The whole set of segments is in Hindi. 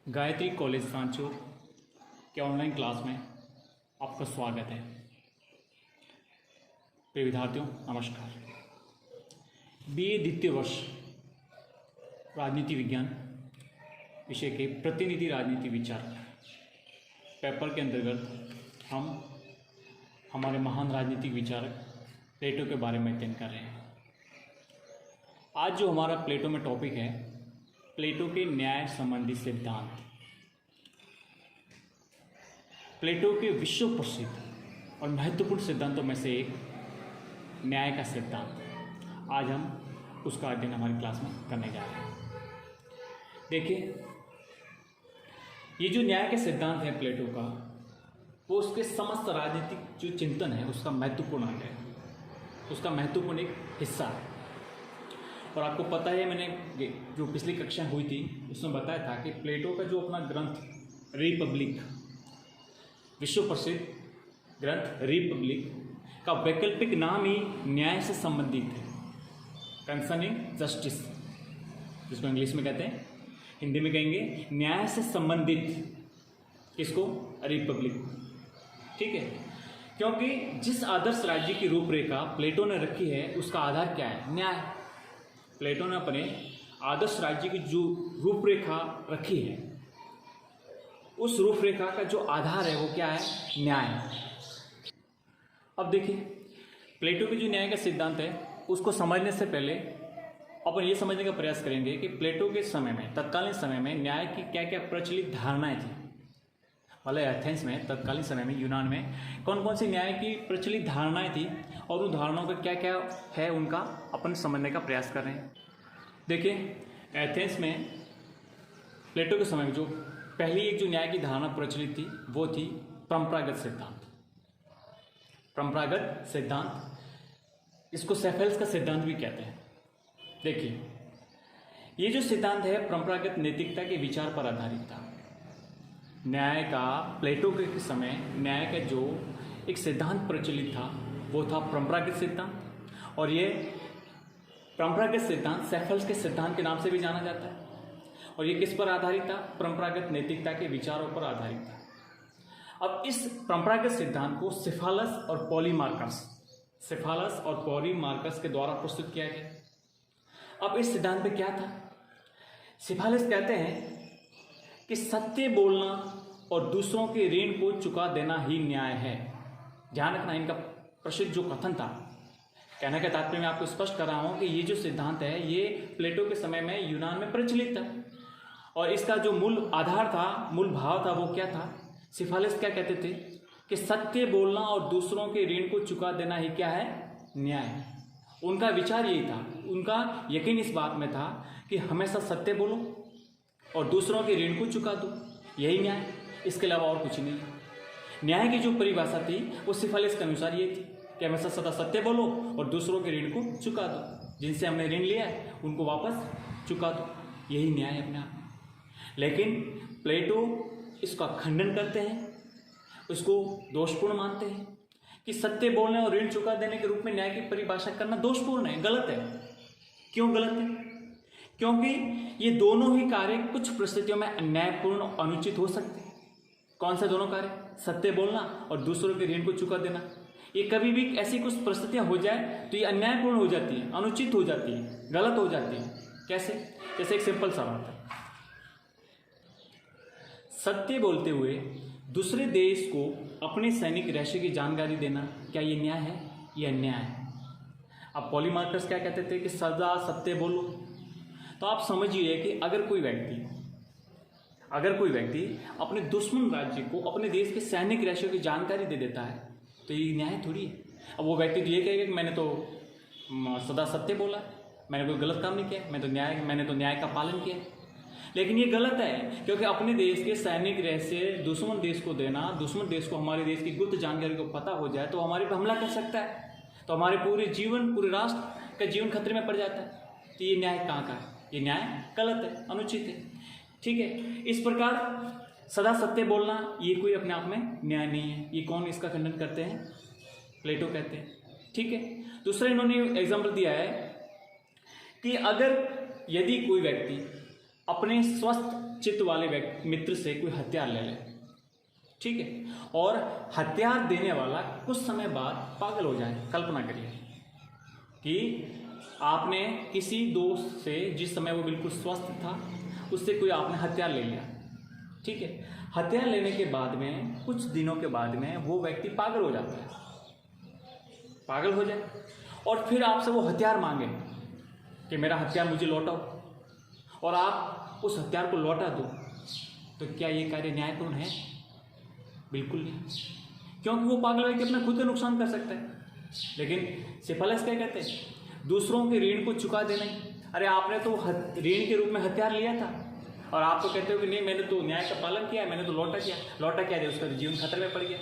गायत्री कॉलेज सांचो के ऑनलाइन क्लास में आपका स्वागत है। प्रिय विद्यार्थियों नमस्कार। बीए द्वितीय वर्ष राजनीति विज्ञान विषय के प्रतिनिधि राजनीति विचार पेपर के अंतर्गत हम हमारे महान राजनीतिक विचारक प्लेटो के बारे में अध्ययन कर रहे हैं। आज जो हमारा प्लेटो में टॉपिक है, प्लेटो के न्याय संबंधी सिद्धांत। प्लेटो के विश्व प्रसिद्ध और महत्वपूर्ण सिद्धांतों में से एक न्याय का सिद्धांत। आज हम उसका अध्ययन हमारी क्लास में करने जा रहे हैं। देखिए, ये जो न्याय के सिद्धांत है प्लेटो का, वो उसके समस्त राजनीतिक जो चिंतन है उसका महत्वपूर्ण अंग है, उसका महत्वपूर्ण एक हिस्सा है। और आपको पता है, मैंने जो पिछली कक्षा हुई थी उसमें बताया था कि प्लेटो का जो अपना ग्रंथ रिपब्लिक, विश्व प्रसिद्ध ग्रंथ रिपब्लिक का वैकल्पिक नाम ही न्याय से संबंधित है, कंसर्निंग जस्टिस, जिसको इंग्लिश में कहते हैं, हिंदी में कहेंगे न्याय से संबंधित। किसको? रिपब्लिक। ठीक है, क्योंकि जिस आदर्श राज्य की रूपरेखा प्लेटो ने रखी है उसका आधार क्या है? न्याय। प्लेटो ने अपने आदर्श राज्य की जो रूपरेखा रखी है, उस रूपरेखा का जो आधार है वो क्या है? न्याय। अब देखिए, प्लेटो की जो न्याय का सिद्धांत है उसको समझने से पहले अपन ये समझने का प्रयास करेंगे कि प्लेटो के समय में, तत्कालीन समय में न्याय की क्या क्या प्रचलित धारणाएं थी। मतलब एथेंस में, तत्कालीन समय में, यूनान में कौन कौन सी न्याय की प्रचलित धारणाएं थी और उन धारणाओं का क्या क्या है उनका अपन समझने का प्रयास कर रहे हैं। देखिए, एथेंस में प्लेटो के समय में जो पहली एक जो न्याय की धारणा प्रचलित थी वो थी परंपरागत सिद्धांत। परंपरागत सिद्धांत, इसको सेफेल्स का सिद्धांत भी कहते हैं। देखिए, ये जो सिद्धांत है परंपरागत नैतिकता के विचार पर आधारित था। न्याय का प्लेटो के समय न्याय का जो एक सिद्धांत प्रचलित था वो था परंपरागत सिद्धांत, और ये परंपरागत सिद्धांत सेफेल्स के सिद्धांत के नाम से भी जाना जाता है। और ये किस पर आधारित था? परंपरागत नैतिकता के विचारों पर आधारित था। अब इस परंपरागत सिद्धांत को सिफालस और पॉलीमार्कस के द्वारा प्रस्तुत किया गया। अब इस सिद्धांत में क्या था? सिफालस कहते हैं कि सत्य बोलना और दूसरों के ऋण को चुका देना ही न्याय है। ध्यान रखना, इनका प्रसिद्ध जो कथन था, कहने का तात्पर्य मैं आपको स्पष्ट कर रहा हूं कि ये जो सिद्धांत है ये प्लेटो के समय में यूनान में प्रचलित था, और इसका जो मूल आधार था, मूल भाव था, वो क्या था? सिफालिस क्या कहते थे कि सत्य बोलना और दूसरों के ऋण को चुका देना ही क्या है? न्याय। उनका विचार यही था, उनका यकीन इस बात में था कि हमेशा सत्य बोलो और दूसरों के ऋण को चुका दो, यही न्याय, इसके अलावा और कुछ नहीं। न्याय की जो परिभाषा थी वो सिफालिस के अनुसार ये थी कि हमेशा सदा सत्य बोलो और दूसरों के ऋण को चुका दो, जिनसे हमने ऋण लिया है उनको वापस चुका दो, यही न्याय है अपने आप में। लेकिन प्लेटो इसका खंडन करते हैं, उसको दोषपूर्ण मानते हैं कि सत्य बोलने और ऋण चुका देने के रूप में न्याय की परिभाषा करना दोषपूर्ण है, गलत है। क्यों गलत है? क्योंकि ये दोनों ही कार्य कुछ परिस्थितियों में अन्यायपूर्ण और अनुचित हो सकते हैं। कौन से दोनों कार्य? सत्य बोलना और दूसरों के ऋण को चुका देना। ये कभी भी ऐसी कुछ परिस्थितियां हो जाए तो ये अन्यायपूर्ण हो जाती है, अनुचित हो जाती है, गलत हो जाती है। कैसे? जैसे एक सिंपल सा बात है, सत्य बोलते हुए दूसरे देश को अपने सैनिक रहस्य की जानकारी देना, क्या ये न्याय है? ये अन्याय है। अब पॉलीमार्कस क्या कहते थे कि सदा सत्य बोलो। तो आप समझिए कि अगर कोई व्यक्ति अपने दुश्मन राज्य को अपने देश के सैनिक रहस्यों की जानकारी दे देता है तो ये न्याय थोड़ी है। अब वो व्यक्ति तो ये कहेगा कि मैंने तो सदा सत्य बोला, मैंने कोई गलत काम नहीं किया, मैंने तो न्याय का पालन किया। लेकिन ये गलत है, क्योंकि अपने देश के सैनिक रहस्य दूसमन देश को देना, दुश्मन देश को हमारे देश की गुप्त जानकारी को पता हो जाए तो हमारे पर हमला कर सकता है, तो हमारे पूरे राष्ट्र का जीवन खतरे में पड़ जाता है। तो ये न्याय कहाँ का है? ये न्याय गलत है, अनुचित है। ठीक है, इस प्रकार सदा सत्य बोलना ये कोई अपने आप में न्याय नहीं है। ये कौन इसका खंडन करते हैं? प्लेटो कहते हैं। ठीक है, दूसरा इन्होंने एग्जाम्पल दिया है कि अगर यदि कोई व्यक्ति अपने स्वस्थ चित्त वाले मित्र से कोई हथियार ले ले, ठीक है, और हथियार देने वाला कुछ समय बाद पागल हो जाए। कल्पना करिए कि आपने किसी दोस्त से, जिस समय वो बिल्कुल स्वस्थ था, उससे कोई आपने हथियार ले लिया, ठीक है। हथियार लेने के बाद में कुछ दिनों के बाद में वो व्यक्ति पागल हो जाता है, पागल हो जाए और फिर आपसे वो हथियार मांगे कि मेरा हथियार मुझे लौटाओ, और आप उस हथियार को लौटा दो, तो क्या ये कार्य न्यायपूर्ण है? बिल्कुल नहीं, क्योंकि वो पागल व्यक्ति अपना खुद का नुकसान कर सकता है। लेकिन सिफालिस क्या कहते हैं? दूसरों के ऋण को चुका देना ही। अरे आपने तो ऋण के रूप में हथियार लिया था और आप तो कहते हो कि नहीं, मैंने तो न्याय का पालन किया, मैंने तो लौटा क्या दिया, उसका जीवन खतरे में पड़ गया।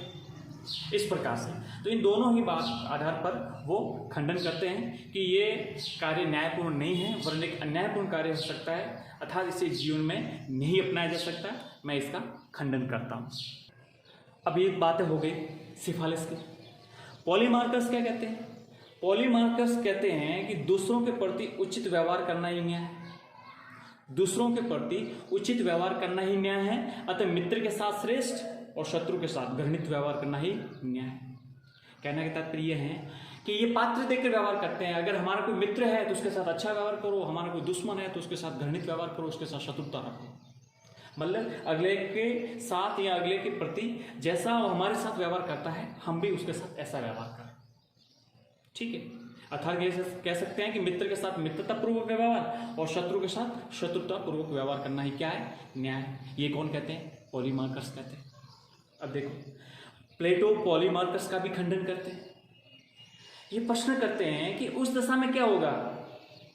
इस प्रकार से तो इन दोनों ही बात आधार पर वो खंडन करते हैं कि ये कार्य न्यायपूर्ण नहीं है, वरन एक अन्यायपूर्ण कार्य हो सकता है, अर्थात इसे जीवन में नहीं अपनाया जा सकता। मैं इसका खंडन करता हूँ। अब ये बातें हो गई सिफालिस की। पॉलीमार्कस क्या कहते हैं? पॉलीमार्कस कहते हैं कि दूसरों के प्रति उचित व्यवहार करना ही न्याय है। दूसरों के प्रति उचित व्यवहार करना ही न्याय है, अतः मित्र के साथ श्रेष्ठ और शत्रु के साथ घृणित व्यवहार करना ही न्याय है। कहने का तात्पर्य है कि ये पात्र देकर व्यवहार करते हैं। अगर हमारा कोई मित्र है तो उसके साथ अच्छा व्यवहार करो, हमारा कोई दुश्मन है तो उसके साथ घृणित व्यवहार करो, उसके साथ शत्रुता रखो। मतलब अगले के साथ या अगले के प्रति जैसा वो हमारे साथ व्यवहार करता है, हम भी उसके साथ ऐसा व्यवहार करें, ठीक है। अर्थात कह सकते हैं कि मित्र के साथ मित्रतापूर्वक व्यवहार और शत्रु के साथ शत्रुतापूर्वक व्यवहार करना ही क्या है? न्याय। ये कौन कहते हैं? पॉलीमार्कस कहते हैं। अब देखो, प्लेटो पॉलीमार्कस का भी खंडन करते हैं। ये प्रश्न करते हैं कि उस दशा में क्या होगा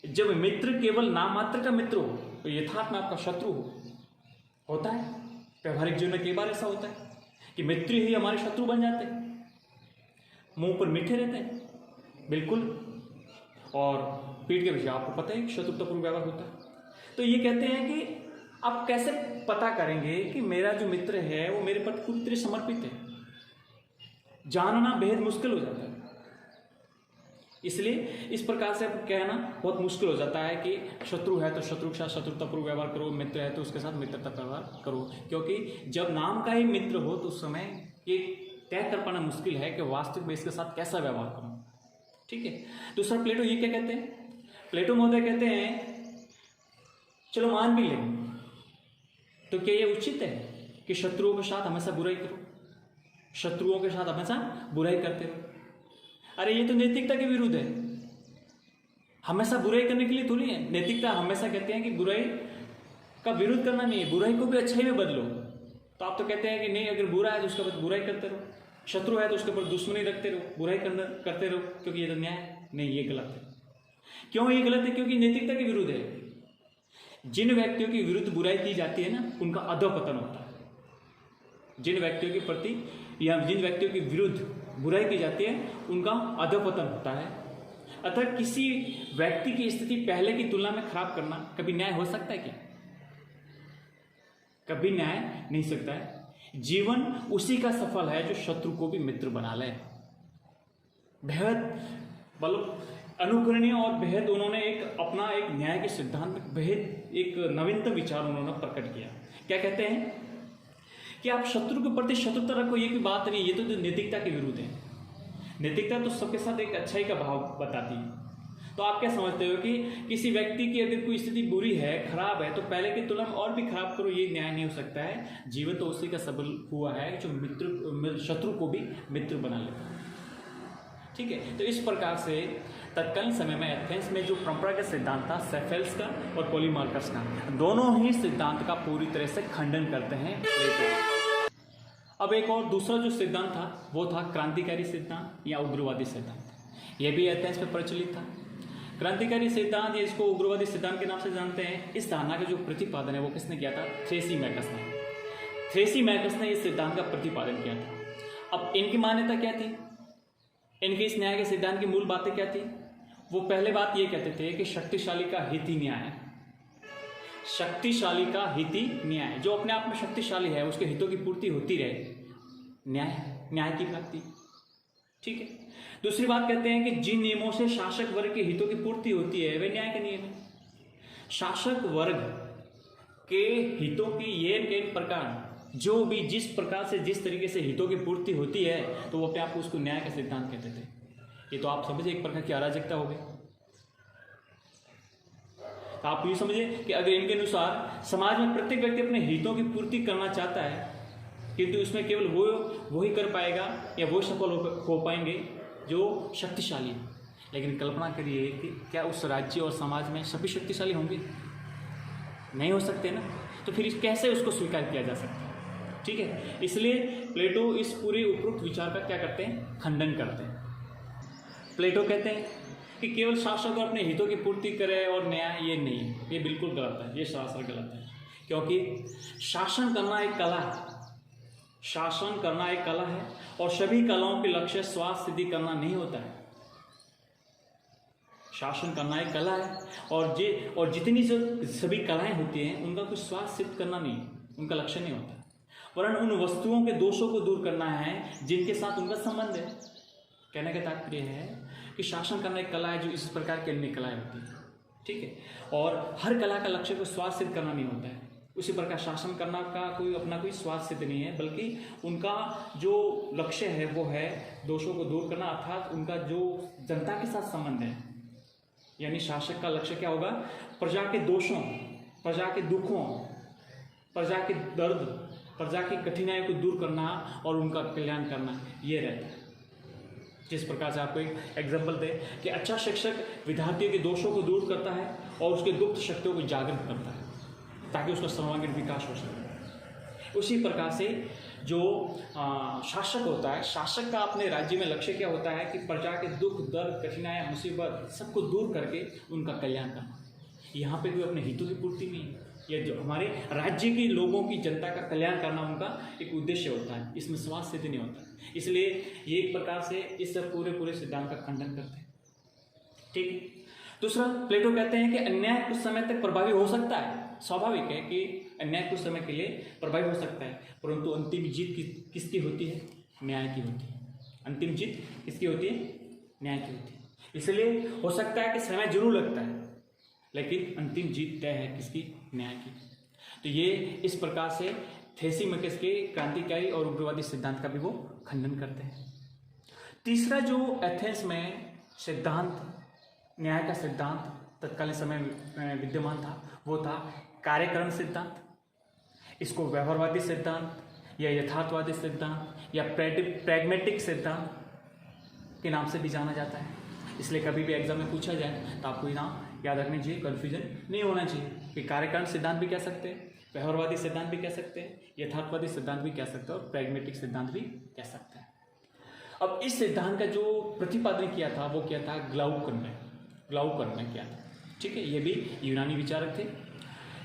जब मित्र केवल नाम मात्र का मित्र हो, तो यथार्थ में आपका शत्रु हो। होता है, व्यवहारिक जीवन में कई बार ऐसा होता है कि मित्र ही हमारे शत्रु बन जाते हैं, मुंह पर मीठे रहते हैं बिल्कुल, और पीठ के पीछे आपको पता है शत्रुतापूर्ण व्यवहार होता है। तो ये कहते हैं कि आप कैसे पता करेंगे कि मेरा जो मित्र है वो मेरे प्रति पूरी तरह समर्पित है? जानना बेहद मुश्किल हो जाता है। इसलिए इस प्रकार से कहना बहुत मुश्किल हो जाता है कि शत्रु है तो शत्रु के साथ शत्रुतापूर्व व्यवहार करो, मित्र है तो उसके साथ मित्रता व्यवहार करो, क्योंकि जब नाम का ही मित्र हो तो उस समय ये तय कर पाना मुश्किल है कि वास्तविक में इसके साथ कैसा व्यवहार करूं, ठीक है। दूसरा, प्लेटो ये क्या कहते हैं? प्लेटो महोदय कहते हैं, चलो मान भी लें तो क्या ये उचित है कि शत्रुओं के साथ हमेशा बुराई करो, शत्रुओं के साथ हमेशा बुराई करते रहो? अरे ये तो नैतिकता के विरुद्ध है। हमेशा बुराई करने के लिए थोड़ी है। नैतिकता हमेशा कहते हैं कि बुराई का विरोध करना नहीं है, बुराई को भी अच्छाई में बदलो। तो आप तो कहते हैं कि नहीं, अगर बुरा है तो उसके ऊपर बुराई करते रहो, शत्रु है तो उसके ऊपर दुश्मनी रखते रहो, बुराई करते रहो, क्योंकि ये तो न्याय है। नहीं, ये गलत है। क्यों ये गलत है? क्योंकि नैतिकता के विरुद्ध है। जिन व्यक्तियों के विरुद्ध बुराई की जाती है ना, उनका अधोपतन होता है। जिन व्यक्तियों के प्रति या जिन व्यक्तियों के विरुद्ध बुराई की जाती है, उनका अधोपतन होता है। अतः किसी व्यक्ति की स्थिति पहले की तुलना में खराब करना कभी न्याय हो सकता है क्या? कभी न्याय नहीं सकता है। जीवन उसी का सफल है जो शत्रु को भी मित्र बना ले। बेहद मतलब अनुकरणीय और बेहद उन्होंने अपना एक न्याय के सिद्धांत, बेहद एक नवीनतम विचार उन्होंने प्रकट किया। क्या कहते हैं कि आप शत्रु के प्रति शत्रुता रखो, ये कोई बात नहीं, ये तो नैतिकता के विरुद्ध है। नैतिकता तो सबके साथ एक अच्छाई का भाव बताती है। तो आप क्या समझते हो कि किसी व्यक्ति की अगर कोई स्थिति बुरी है, खराब है, तो पहले की तुलना में और भी खराब करो, ये न्याय नहीं हो सकता है। जीवन तो उसी का सफल हुआ है जो शत्रु को भी मित्र बना लेता है, ठीक है। तो इस प्रकार से तत्कालीन समय में एथेंस में जो परंपरागत सिद्धांत था, सेफेल्स का और पॉलीमार्कस का, दोनों ही सिद्धांत का पूरी तरह से खंडन करते हैं प्लेटो। अब एक और दूसरा जो सिद्धांत था वो था क्रांतिकारी सिद्धांत या उग्रवादी सिद्धांत। यह भी एथेंस में प्रचलित था। क्रांतिकारी सिद्धांत या इसको उग्रवादी सिद्धांत के नाम से जानते हैं। इस धारणा का जो प्रतिपादन है वो किसने किया था? थ्रेसीमैकस ने। थ्रेसीमैकस ने इस सिद्धांत का प्रतिपादन किया था। अब इनकी मान्यता क्या थी? इनके इस न्याय के सिद्धांत की मूल बातें क्या थी? वो पहले बात ये कहते थे कि शक्तिशाली का हित ही न्याय है। शक्तिशाली का हित ही न्याय, जो अपने आप में शक्तिशाली है उसके हितों की पूर्ति होती रहे, न्याय की प्राप्ति, ठीक है। दूसरी बात कहते हैं कि जिन नियमों से शासक वर्ग के हितों की पूर्ति होती है वे न्याय के नियम है। शासक वर्ग के हितों की ये एक प्रकार, जो भी जिस प्रकार से जिस तरीके से हितों की पूर्ति होती है, तो वो अपने आप को उसको न्याय का सिद्धांत कहते थे। ये तो आप समझे एक प्रकार की अराजकता हो गई। तो आप ये समझे कि अगर इनके अनुसार समाज में प्रत्येक व्यक्ति अपने हितों की पूर्ति करना चाहता है, किंतु उसमें केवल वो ही कर पाएगा या वो सफल हो पाएंगे जो शक्तिशाली है। लेकिन कल्पना करिए कि क्या उस राज्य और समाज में सभी शक्तिशाली होंगे? नहीं हो सकते ना। तो फिर कैसे उसको स्वीकार किया जा सकता है? ठीक है, इसलिए प्लेटो इस पूरे उपरोक्त विचार का क्या करते हैं? खंडन करते हैं। प्लेटो कहते हैं कि केवल शासक अपने हितों की पूर्ति करे और न्याय, ये नहीं, ये बिल्कुल गलत है, ये सरासर गलत है। क्योंकि शासन करना एक कला है, शासन करना एक कला है और सभी कलाओं के लक्ष्य स्वार्थ सिद्धि करना नहीं होता है। शासन करना एक कला है और जितनी सभी कलाएं होती हैं उनका कुछ स्वार्थ सिद्ध करना नहीं, उनका लक्ष्य नहीं होता, वरन उन वस्तुओं के दोषों को दूर करना है जिनके साथ उनका संबंध है। कहने का तात्पर्य है कि शासन करना एक कला है जो इस प्रकार की अन्य कलाएं होती है। ठीक है, और हर कला का लक्ष्य को स्वार्थ सिद्ध करना नहीं होता है। उसी प्रकार शासन करना का कोई स्वार्थ सिद्ध नहीं है, बल्कि उनका जो लक्ष्य है वो है दोषों को दूर करना, अर्थात उनका जो जनता के साथ संबंध है। यानी शासक का लक्ष्य क्या होगा? प्रजा के दोषों, प्रजा के दुखों, प्रजा के दर्द, प्रजा की कठिनाइयों को दूर करना और उनका कल्याण करना, ये रहता है। जिस प्रकार से आपको एक एग्जाम्पल दे कि अच्छा शिक्षक विद्यार्थियों के दोषों को दूर करता है और उसके गुप्त शक्तियों को जागृत करता है ताकि उसका सर्वांगीण विकास हो सके। उसी प्रकार से जो शासक होता है, शासक का अपने राज्य में लक्ष्य क्या होता है कि प्रजा के दुख, दर्द, कठिनाइयाँ, मुसीबत सबको दूर करके उनका कल्याण करना। यहाँ पे कोई अपने हितों की पूर्ति नहीं है, या जो हमारे राज्य के लोगों की, जनता का कल्याण करना उनका एक उद्देश्य होता है, इसमें स्वार्थ सिद्ध नहीं होता। इसलिए ये एक प्रकार से इस पूरे सिद्धांत का खंडन करते हैं। ठीक है। दूसरा, प्लेटो कहते हैं कि अन्याय कुछ समय तक प्रभावी हो सकता है। स्वाभाविक है कि अन्याय कुछ समय के लिए प्रभावी हो सकता है, परंतु अंतिम जीत किसकी होती है? न्याय की होती है। अंतिम जीत किसकी होती है? न्याय की होती है। इसलिए हो सकता है कि समय जरूर लगता है, लेकिन अंतिम जीत तय है किसकी? न्याय की। तो ये इस प्रकार से थेसीमकस के क्रांतिकारी और उग्रवादी सिद्धांत का भी वो खंडन करते हैं। तीसरा जो एथेंस में सिद्धांत, न्याय का सिद्धांत तत्कालीन समय में विद्यमान था, वो था कार्यकरण सिद्धांत। इसको व्यवहारवादी सिद्धांत या यथार्थवादी सिद्धांत या प्रैग्मेटिक सिद्धांत के नाम से भी जाना जाता है। इसलिए कभी भी एग्जाम में पूछा जाए तो आपको ये नाम याद रखना चाहिए, कन्फ्यूजन नहीं होना चाहिए कि कार्यकरण सिद्धांत भी कह सकते हैं, व्यवहारवादी सिद्धांत भी कह सकते हैं, यथार्थवादी सिद्धांत भी कह सकते हैं और प्रैग्मेटिक सिद्धांत भी कह सकते हैं। अब इस सिद्धांत का जो प्रतिपादन किया था वो किया था ग्लाउकन ने किया था। ठीक है, ये भी यूनानी विचारक थे।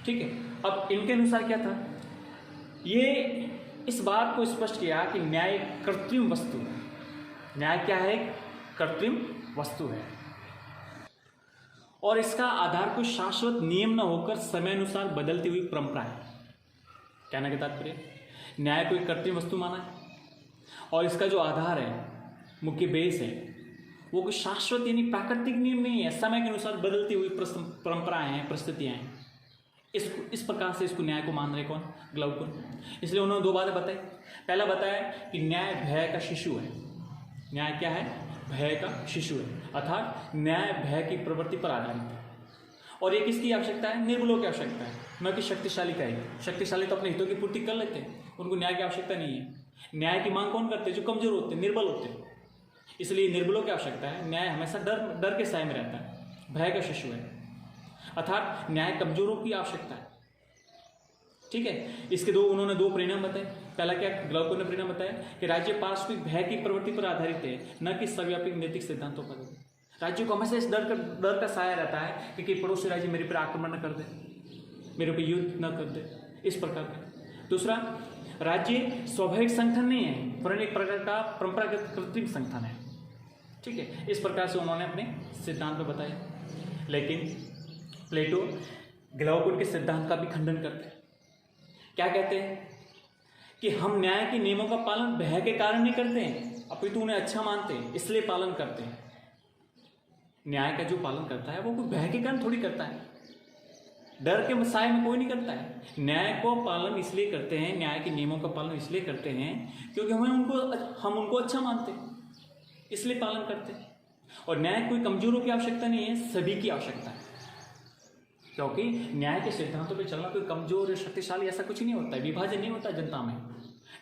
ठीक है, अब इनके अनुसार क्या था? ये इस बात को स्पष्ट किया कि न्याय एक कृत्रिम वस्तु है। न्याय क्या है? कृत्रिम वस्तु है और इसका आधार कोई शाश्वत नियम न होकर समय अनुसार बदलती हुई परंपरा है। कहने का तात्पर्य, न्याय को एक कृत्रिम वस्तु माना है और इसका जो आधार है, मुख्य बेस है, वो कोई शाश्वत यानी प्राकृतिक नियम नहीं है, समय के अनुसार बदलती हुई परंपराएं हैं, परिस्थितियां हैं। इस प्रकार से इसको न्याय को मान रहे कौन? ग्लाउकन। इसलिए उन्होंने दो बातें बताई। पहला बताया कि न्याय भय का शिशु है। न्याय क्या है? भय का शिशु है, अर्थात न्याय भय की प्रवृत्ति पर आधारित है। और ये किसकी आवश्यकता है? निर्बलों की आवश्यकता है, न कि शक्तिशाली का ही। शक्तिशाली तो अपने हितों की पूर्ति कर लेते हैं, उनको न्याय की आवश्यकता नहीं है। न्याय की मांग कौन करते हैं? जो कमजोर होते हैं, निर्बल होते हैं। इसलिए निर्बलों की आवश्यकता है। न्याय हमेशा डर के साए में रहता है, भय का शिशु है, अर्थात न्याय कमजोरों की आवश्यकता है। ठीक है, इसके उन्होंने दो परिणाम बताए। पहला क्या ग्लाउकन ने परिणाम बताया कि राज्य पारस्परिक भय की प्रवृत्ति पर आधारित है, न कि सर्वव्यापी नैतिक सिद्धांतों पर। राज्यों को हमेशा इस डर का साया रहता है कि पड़ोसी राज्य मेरे पर आक्रमण न कर दे, मेरे पर युद्ध न कर दे, इस प्रकार का। दूसरा, राज्य स्वाभाविक संगठन नहीं है, वरन एक प्रकार का परंपरागत कृत्रिम संगठन है। ठीक है, इस प्रकार से उन्होंने अपने सिद्धांत में बताया। लेकिन प्लेटो ग्लाउकन के सिद्धांत का भी खंडन करते हैं। क्या कहते हैं? कि हम न्याय के नियमों का पालन भय के कारण नहीं करते हैं, अपितु उन्हें अच्छा मानते हैं इसलिए पालन करते हैं। न्याय का जो पालन करता है वो कोई भय के कारण थोड़ी करता है। डर के साए में कोई नहीं करता है। न्याय को पालन इसलिए करते हैं, न्याय के नियमों का पालन इसलिए करते हैं क्योंकि हम उनको अच्छा मानते हैं, इसलिए पालन करते हैं। और न्याय कोई कमजोरों की आवश्यकता नहीं है, सभी की आवश्यकता है। क्योंकि न्याय के सिद्धांतों पे चलना कोई कमजोर या शक्तिशाली ऐसा कुछ नहीं होता है, विभाजन नहीं होता जनता में।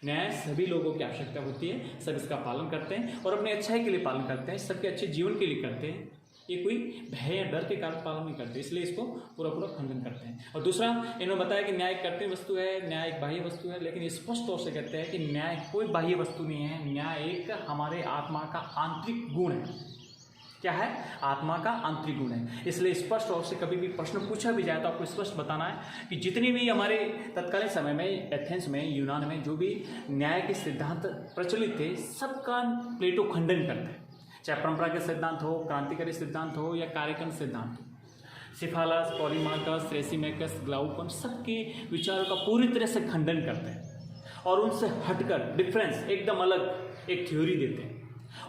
न्याय सभी लोगों की आवश्यकता होती है, सब इसका पालन करते हैं और अपने अच्छाई के लिए पालन करते हैं, सबके अच्छे जीवन के लिए करते हैं। ये कोई भय या डर के कारण पालन नहीं करते, इसलिए इसको पूरा खंडन करते हैं। और दूसरा, इन्होंने बताया कि न्याय एक कर्तव्य वस्तु है, न्याय एक बाह्य वस्तु है, लेकिन स्पष्ट तौर से कहते हैं कि न्याय कोई बाह्य वस्तु नहीं है, न्याय एक हमारे आत्मा का आंतरिक गुण है। क्या है? आत्मा का आंतरिक गुण है। इसलिए स्पष्ट तौर से कभी भी प्रश्न पूछा भी जाए तो आपको स्पष्ट बताना है कि जितनी भी हमारे तत्कालीन समय में एथेंस में, यूनान में जो भी न्याय के सिद्धांत प्रचलित थे, सबका प्लेटो खंडन करता है। चाहे परंपरा के सिद्धांत हो, क्रांतिकारी सिद्धांत हो या कार्यक्रम सिद्धांत हो। सिफालस, पॉलीमार्कस, थ्रेसिमेकस, ग्लाउकन सबके विचारों का पूरी तरह से खंडन करते हैं और उनसे हटकर डिफरेंस एकदम अलग एक थ्योरी देते हैं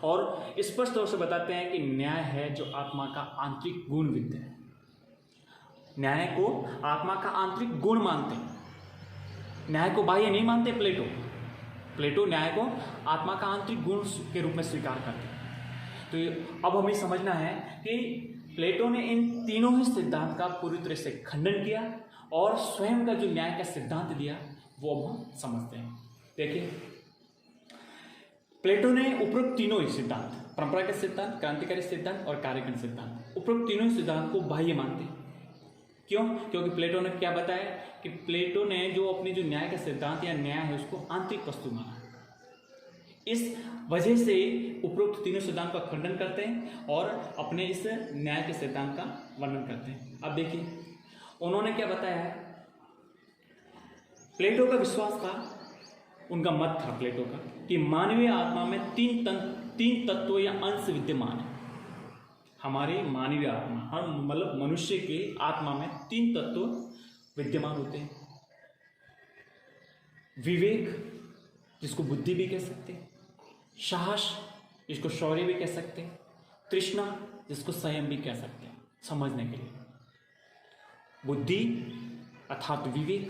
और स्पष्ट तौर से बताते हैं कि न्याय है जो आत्मा का आंतरिक गुण विद्य है। न्याय को आत्मा का आंतरिक गुण मानते हैं, न्याय को बाह्य नहीं मानते। प्लेटो न्याय को आत्मा का आंतरिक गुण के रूप में स्वीकार करते हैं। तो अब हमें समझना है कि प्लेटो ने इन तीनों ही सिद्धांत का पूरी तरह से खंडन किया और स्वयं का जो न्याय का सिद्धांत दिया वो अब हम समझते हैं। देखिए, प्लेटो ने उपरोक्त तीनों ही सिद्धांत, परंपरा के सिद्धांत, क्रांतिकारी सिद्धांत और कार्यक्रम सिद्धांत, उपरोक्त तीनों ही सिद्धांत को बाह्य मानते हैं। क्यों? क्योंकि प्लेटो ने क्या बताया कि प्लेटो ने जो अपनी जो न्याय का सिद्धांत या न्याय है उसको आंतरिक वस्तु माना। इस वजह से उपरोक्त तीनों सिद्धांत का खंडन करते हैं और अपने इस न्याय के सिद्धांत का वर्णन करते हैं। अब देखिए, उन्होंने क्या बताया है। प्लेटो का विश्वास था, उनका मत था प्लेटो का, कि मानवीय आत्मा में तीन तत्व या अंश विद्यमान है। हमारी मानवीय आत्मा, मतलब मनुष्य के आत्मा में 3 तत्व विद्यमान होते हैं। विवेक, जिसको बुद्धि भी कह सकते हैं, साहस, जिसको शौर्य भी कह सकते हैं, तृष्णा, जिसको संयम भी कह सकते हैं। समझने के लिए बुद्धि अर्थात विवेक,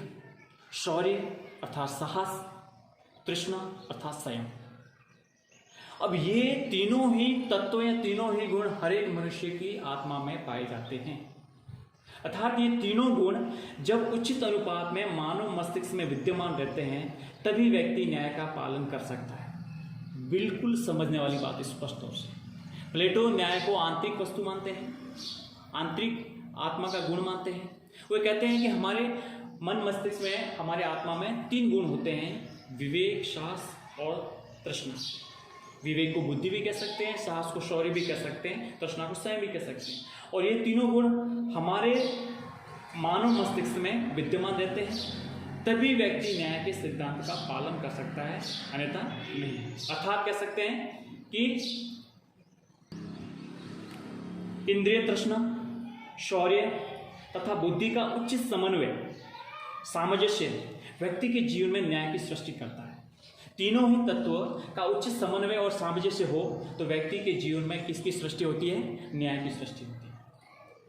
शौर्य अर्थात साहस, तृष्णा अर्थात संयम। अब ये तीनों ही तत्व या तीनों ही गुण हर एक मनुष्य की आत्मा में पाए जाते हैं। अर्थात ये तीनों गुण जब उचित अनुपात में मानव मस्तिष्क में विद्यमान रहते हैं तभी व्यक्ति न्याय का पालन कर सकता है। बिल्कुल समझने वाली बात स्पष्ट तौर से। प्लेटो न्याय को आंतरिक वस्तु मानते हैं, आंतरिक आत्मा का गुण मानते हैं। वो कहते हैं कि हमारे मन मस्तिष्क में, हमारे आत्मा में 3 गुण होते हैं, विवेक, साहस और तृष्णा। विवेक को बुद्धि भी कह सकते हैं, साहस को शौर्य भी कह सकते हैं, तृष्णा को संयम भी कह सकते हैं। और ये तीनों गुण हमारे मानव मस्तिष्क में विद्यमान रहते हैं तभी व्यक्ति न्याय के सिद्धांत का पालन कर सकता है, अन्यथा नहीं। अर्थात कह सकते हैं कि इंद्रिय तृष्णा, शौर्य तथा बुद्धि का उचित समन्वय, सामंजस्य व्यक्ति के जीवन में न्याय की सृष्टि करता है। तीनों ही तत्व का उचित समन्वय और सामंजस्य हो तो व्यक्ति के जीवन में किसकी सृष्टि होती है? न्याय की सृष्टि होती है।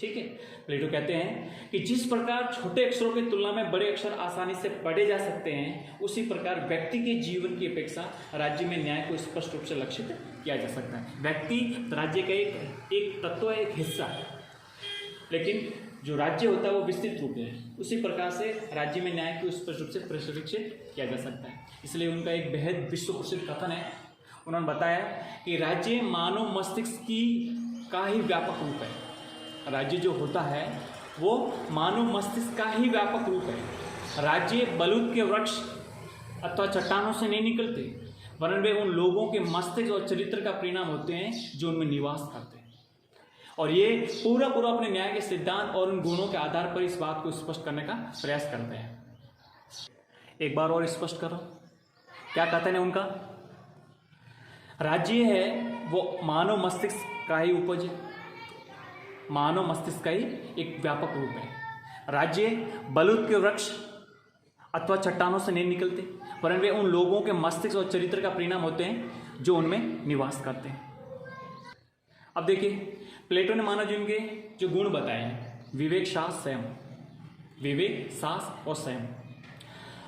ठीक है। प्लेटो कहते हैं कि जिस प्रकार छोटे अक्षरों की तुलना में बड़े अक्षर आसानी से पढ़े जा सकते हैं, उसी प्रकार व्यक्ति के जीवन की अपेक्षा राज्य में न्याय को स्पष्ट रूप से लक्षित किया जा सकता है। व्यक्ति राज्य का एक तत्व है, एक हिस्सा है, लेकिन जो राज्य होता है वो विस्तृत रूप है। उसी प्रकार से राज्य में न्याय को स्पष्ट रूप से प्रशिक्षित किया जा सकता है। इसलिए उनका एक बेहद विश्व प्रसिद्ध कथन है। उन्होंने बताया कि राज्य मानव मस्तिष्क का ही व्यापक रूप है। राज्य जो होता है वो मानव मस्तिष्क का ही व्यापक रूप है। राज्य बलूत के वृक्ष अथवा चट्टानों से नहीं निकलते, वरन वे उन लोगों के मस्तिष्क और चरित्र का परिणाम होते हैं जो उनमें निवास करते हैं। और ये पूरा अपने न्याय के सिद्धांत और उन गुणों के आधार पर इस बात को स्पष्ट करने का प्रयास करते हैं। एक बार और स्पष्ट करो, क्या कथन है उनका? राज्य है वो मानव मस्तिष्क का ही उपज है, मानव मस्तिष्क का ही एक व्यापक रूप है। राज्य बलूत के वृक्ष अथवा चट्टानों से नहीं निकलते, वरन वे उन लोगों के मस्तिष्क और चरित्र का परिणाम होते हैं जो उनमें निवास करते हैं। अब देखिए, प्लेटो ने मानव जीवन के जो गुण बताए हैं, विवेक, साहस, संयम, विवेक, साहस और संयम।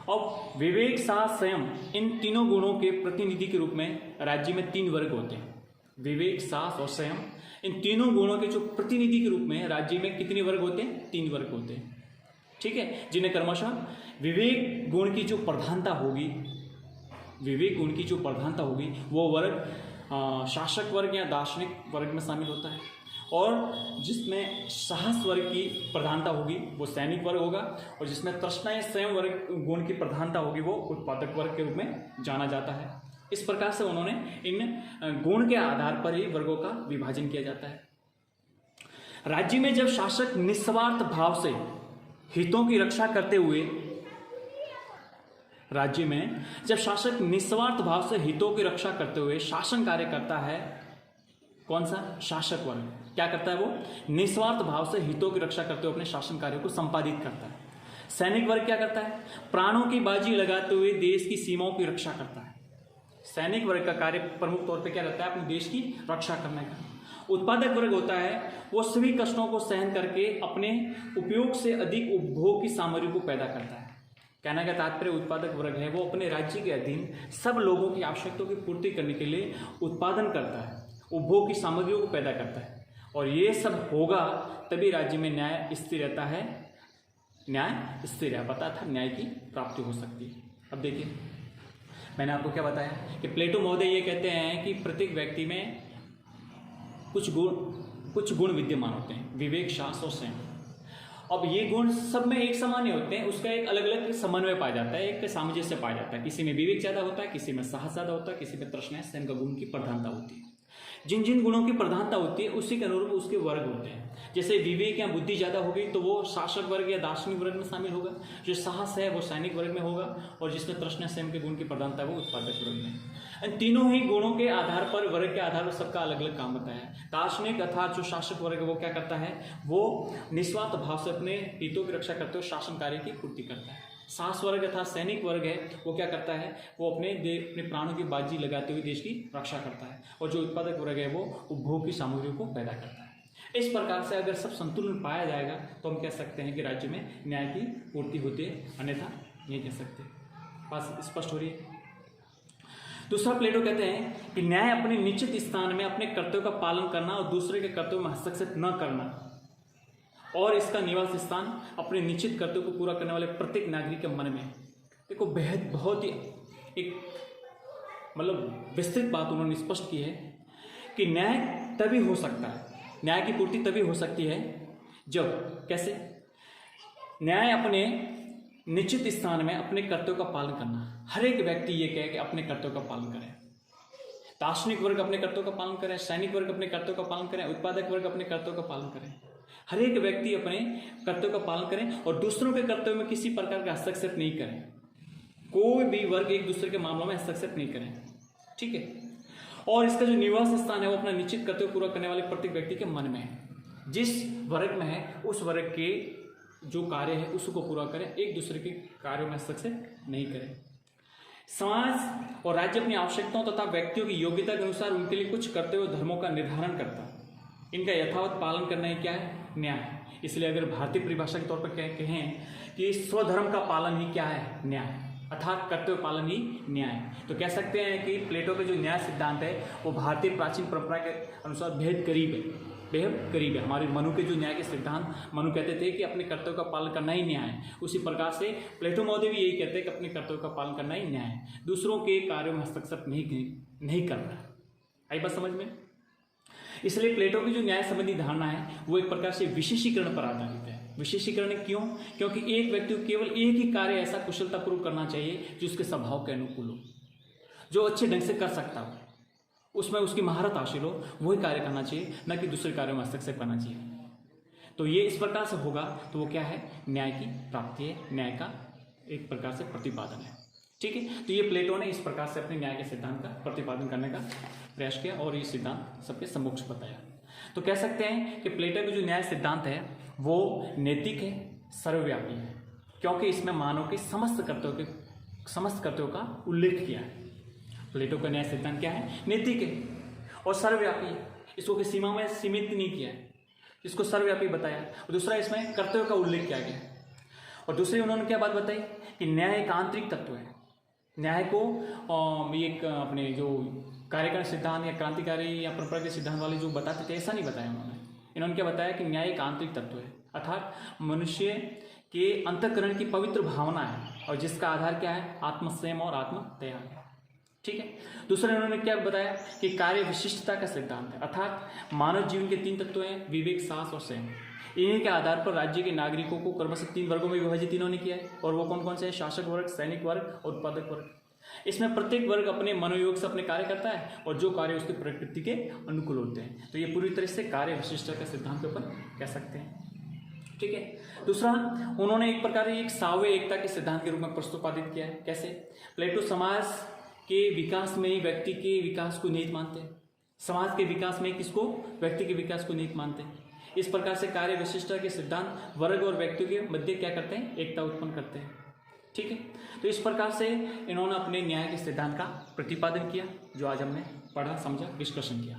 अब विवेक, साहस, संयम, इन तीनों गुणों के प्रतिनिधि के रूप में राज्य में 3 वर्ग होते हैं। विवेक, साहस और संयम, इन तीनों गुणों के जो प्रतिनिधि के रूप में राज्य में कितने वर्ग होते हैं? 3 वर्ग होते हैं। ठीक है, जिन्हें क्रमशः विवेक गुण की जो प्रधानता होगी, विवेक गुण की जो प्रधानता होगी वो वर्ग शासक वर्ग या दार्शनिक वर्ग में शामिल होता है, और जिसमें साहस वर्ग की प्रधानता होगी वो सैनिक वर्ग होगा, और जिसमें तृष्णा या संयम वर्ग गुण की प्रधानता होगी वो उत्पादक वर्ग के रूप में जाना जाता है। इस प्रकार से उन्होंने इन गुण के आधार पर ही वर्गों का विभाजन किया जाता है। राज्य में जब शासक निस्वार्थ भाव से हितों की रक्षा करते हुए राज्य में जब शासक निस्वार्थ भाव से हितों की रक्षा करते हुए शासन कार्य करता है, कौन सा? शासक वर्ग क्या करता है? वो निस्वार्थ भाव से हितों की रक्षा करते हुए अपने शासन कार्य को संपादित करता है। सैनिक वर्ग क्या करता है? प्राणों की बाजी लगाते हुए देश की सीमाओं की रक्षा करता है। सैनिक वर्ग का कार्य प्रमुख तौर पे क्या रहता है? अपने देश की रक्षा करने का। उत्पादक वर्ग होता है वो सभी कष्टों को सहन करके अपने उपयोग से अधिक उपभोग की सामग्री को पैदा करता है। कहने का तात्पर्य उत्पादक वर्ग है वो अपने राज्य के अधीन सब लोगों की आवश्यकताओं की पूर्ति करने के लिए उत्पादन करता है, उपभोग की सामग्रियों को पैदा करता है, और ये सब होगा तभी राज्य में न्याय स्थिर रहता है, न्याय स्थिर है, पता था न्याय की प्राप्ति हो सकती है। अब देखिए मैंने आपको क्या बताया कि प्लेटो महोदय ये कहते हैं कि प्रत्येक व्यक्ति में कुछ गुण विद्यमान होते हैं, विवेक, साहस और संयम। अब ये गुण सब में एक समान ही होते हैं, उसका एक अलग अलग समन्वय पाया जाता है, एक सामंजस्य पाया जाता है। किसी में विवेक ज्यादा होता है, किसी में साहस ज्यादा होता है, किसी में तृष्णा, संयम का गुण की प्रधानता होती है। जिन जिन गुणों की प्रधानता होती है उसी के अनुरूप उसके वर्ग होते हैं। जैसे विवेक या बुद्धि ज्यादा होगी तो वो शासक वर्ग या दार्शनिक वर्ग में शामिल होगा, जो साहस है वो सैनिक वर्ग में होगा, और जिसमें तृष्णा, संयम के गुण की प्रधानता है वो उत्पादक वर्ग में। इन तीनों ही गुणों के आधार पर, वर्ग के आधार पर सबका अलग अलग काम होता है। दार्शनिक अर्थात जो शासक वर्ग है वो क्या करता है? वो निस्वार्थ भाव से अपने हितों की रक्षा करते हुए शासन कार्य की पूर्ति करता है। साहस वर्ग अर्थात सैनिक वर्ग है वो क्या करता है? वो अपने प्राणों की बाजी लगाते हुए देश की रक्षा करता है, और जो उत्पादक वर्ग है वो उपभोग की सामग्रियों को पैदा करता है। इस प्रकार से अगर सब संतुलन पाया जाएगा तो हम कह सकते हैं कि राज्य में न्याय की पूर्ति होती है, अन्यथा नहीं कह सकते। बात स्पष्ट हो रही है? दूसरा, प्लेटो कहते हैं कि न्याय अपने निश्चित स्थान में अपने कर्तव्य का पालन करना और दूसरे के कर्तव्य में हस्तक्षेप न करना, और इसका निवास स्थान अपने निश्चित कर्तव्य को पूरा करने वाले प्रत्येक नागरिक के मन में। देखो बेहद बहुत ही एक मतलब विस्तृत बात उन्होंने स्पष्ट की है कि न्याय तभी हो सकता है, न्याय की पूर्ति तभी हो सकती है जब, कैसे? न्याय अपने निश्चित स्थान में अपने कर्तव्य का पालन करना। हर एक व्यक्ति ये कहे कि अपने कर्तव्य का पालन करें। दार्शनिक वर्ग अपने कर्तव्य का पालन करें, सैनिक वर्ग अपने कर्तव्य का पालन करें, उत्पादक वर्ग अपने कर्तव्य का पालन करें। हर एक व्यक्ति अपने कर्तव्य का पालन करें और दूसरों के कर्तव्य में किसी प्रकार का हस्तक्षेप नहीं करें। कोई भी वर्ग एक दूसरे के मामलों में हस्तक्षेप नहीं करें, ठीक है? और इसका जो निवास स्थान है वो अपना निश्चित कर्तव्य पूरा करने वाले प्रत्येक व्यक्ति के मन में है। जिस वर्ग में है उस वर्ग के जो कार्य है उसको पूरा करें, एक दूसरे के कार्यों में हस्तक्षेप नहीं करें। समाज और राज्य अपनी आवश्यकताओं तथा व्यक्तियों की योग्यता के अनुसार उनके लिए कुछ कर्तव्य धर्मों का निर्धारण करता है। इनका यथावत पालन करना ही क्या है? न्याय। इसलिए अगर भारतीय परिभाषा के तौर पर कहें कि स्वधर्म का पालन ही क्या है? न्याय, अर्थात कर्तव्य पालन ही न्याय। तो कह सकते हैं कि प्लेटो का जो न्याय सिद्धांत है वो भारतीय प्राचीन परंपरा के अनुसार बेहद करीब है, बेहद करीब है। हमारे मनु के जो न्याय के सिद्धांत, मनु कहते थे कि अपने कर्तव्य का पालन करना ही न्याय है, उसी प्रकार से प्लेटो महोदय भी यही कहते हैं कि अपने कर्तव्य का पालन करना ही न्याय है, दूसरों के कार्यों में हस्तक्षेप नहीं करना। आई बात समझ में? इसलिए प्लेटो की जो न्याय संबंधी धारणा है वो एक प्रकार से विशेषीकरण पर आधारित है। विशेषीकरण क्यों? क्योंकि एक व्यक्ति को केवल एक ही कार्य ऐसा कुशलतापूर्वक करना चाहिए जो उसके स्वभाव के अनुकूल हो, जो अच्छे ढंग से कर सकता हो, उसमें उसकी महारत हासिल हो, वही कार्य करना चाहिए, न कि दूसरे कार्यों में हस्तक्षेप करना चाहिए। तो ये इस प्रकार से होगा तो वो क्या है? न्याय की प्राप्ति है, न्याय का एक प्रकार से प्रतिपादन है, ठीक है? तो ये प्लेटो ने इस प्रकार से अपने न्याय के सिद्धांत का प्रतिपादन करने का प्रयास किया और ये सिद्धांत सबके समक्ष बताया। तो कह सकते हैं कि प्लेटो का जो न्याय सिद्धांत है वो नैतिक है, सर्वव्यापी है, क्योंकि इसमें मानव के समस्त कर्तव्यों का उल्लेख किया है। प्लेटो का न्याय सिद्धांत क्या है? नैतिक है और सर्वव्यापी है, इसको किसी सीमा में सीमित नहीं किया है, इसको सर्वव्यापी बताया। और दूसरा, इसमें कर्तव्य का उल्लेख किया गया है। और दूसरी उन्होंने क्या बात बताई कि न्याय एक आंतरिक तत्व है। न्याय को एक अपने जो कार्यकारण सिद्धांत या क्रांतिकारी या परंपरा के सिद्धांत वाले जो बताते थे, ऐसा नहीं बताया इन्होंने क्या बताया कि न्याय एक आंतरिक तत्व है, अर्थात मनुष्य के अंतःकरण की पवित्र भावना है और जिसका आधार क्या है, आत्मसंयम और आत्मदया है। ठीक है। दूसरा उन्होंने क्या बताया कि कार्य विशिष्टता का सिद्धांत है, अर्थात मानव जीवन के 3 तत्व हैं, विवेक, साहस और संयम। इन्हीं के आधार पर राज्य के नागरिकों को क्रमशः 3 वर्गों में विभाजित इन्होंने किया है, और वो कौन कौन से हैं, शासक वर्ग, सैनिक वर्ग और उत्पादक वर्ग। इसमें प्रत्येक वर्ग अपने मनोयोग से अपने कार्य करता है और जो कार्य उसकी प्रकृति के अनुकूल होते हैं। तो ये पूरी तरह से कार्य विशिष्टता का सिद्धांत अपन कह सकते हैं। ठीक है। दूसरा उन्होंने एक प्रकार एक साव्य एकता के सिद्धांत के रूप में प्रस्तुत किया है। कैसे? प्लेटो समाज के विकास में ही व्यक्ति के विकास को निहित मानते हैं, समाज के विकास में किसको, व्यक्ति के विकास को निहित मानते हैं। इस प्रकार से कार्य विशिष्टता के सिद्धांत वर्ग और व्यक्ति के मध्य क्या करते हैं, एकता उत्पन्न करते हैं। ठीक है। तो इस प्रकार से इन्होंने अपने न्याय के सिद्धांत का प्रतिपादन किया, जो आज हमने पढ़ा, समझा, डिस्कशन किया।